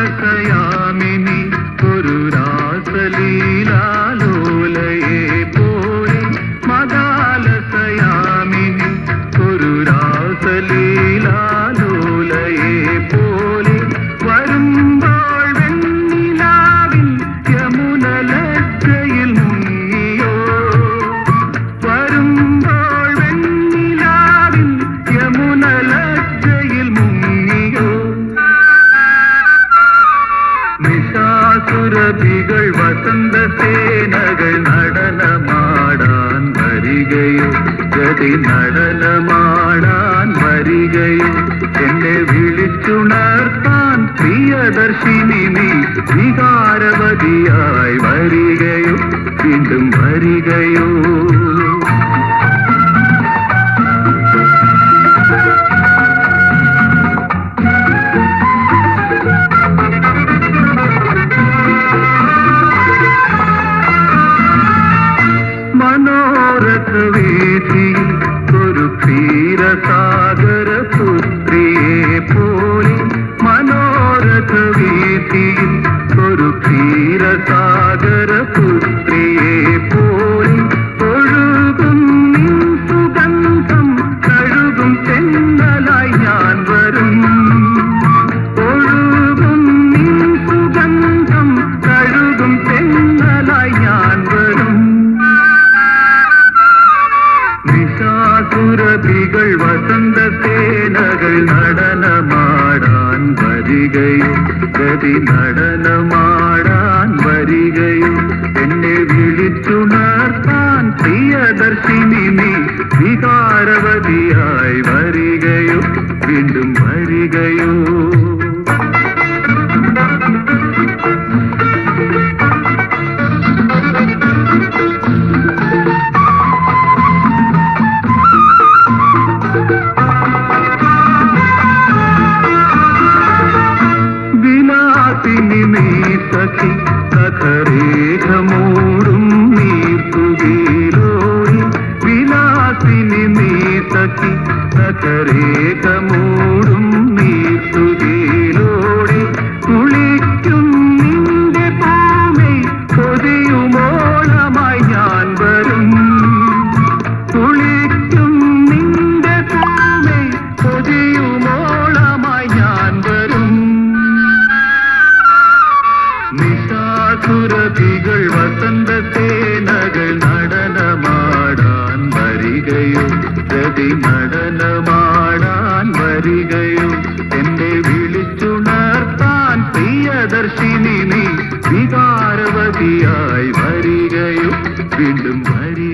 മദാലസയാമിനി ഒരു രാസലീലാലോലയെ പോലെ മദാലസയാമിനി ഒരു രാസലീലാലോലയെ പോലെ വരുമ്പോൾ വെണ്ണിലാവിൻ യമുന ലജ്ജയിൽ മുങ്ങിയോ വരുമ്പോൾ വെണ്ണിലാവിൻ യമുന ലജ്ജയിൽ മുങ്ങിയോ നിശാസുരഭികൾ വസന്തസേനകൾ നടനമാടാൻ വരികയോ ഗതി നടനമാടാൻ വരികയോ എന്നെ വിളിച്ചുണർത്താൻ പ്രിയദർശിനി നീ വികാരവതിയായി വരികയോ വീണ്ടും വരികയോ മനോരഥവേദിയിൽ ഒരു ക്ഷീരസാഗര പുത്രിയെ പോലെ മനോരഥവേദിയിൽ ഒരു ക്ഷീരസാഗര പുത്രിയെ പോലെ ഒഴുകും നിൻ സുഗന്ധം കഴുകും ചെന്നലായി ഞാൻ വരും ഒഴുകും നിൻ സുഗന്ധം കഴുകും ചെന്നലായി ഞാൻ വരും നിശാസുരഭികൾ വസന്തസേനകൾ നടനമാടാൻ വരികയോ ഗതി നടനമാടാൻ വരികയോ എന്നെ വിളിച്ചുണർത്താൻ പ്രിയദർശിനി നീ വികാരവതിയായി വരികയോ വീണ്ടും വരികയോ സഖി കഥരേഖമൂടും നീർത്തുകീലോടി വിലാസിനി നീ സഖി കഥരേഖമൂടും നീർത്തുകീലോടി കുളിക്കും നിന്റെ പൂമൈ കൊതിയുമോളമായി ഞാൻ വരും കുളിക്കും നിന്റെ പൂമൈ കൊതിയുമോളമായി ഞാൻ വരും നിശാസുരഭികൾ വസന്തസേനകൾ നടനമാടാൻ വരികയോ ഗതി നടനമാടാൻ വരികയോ എന്നെ വിളിച്ചുണർത്താൻ പ്രിയദർശിനി നീ വികാരവതിയായി വരികയോ വീണ്ടും വരികയോ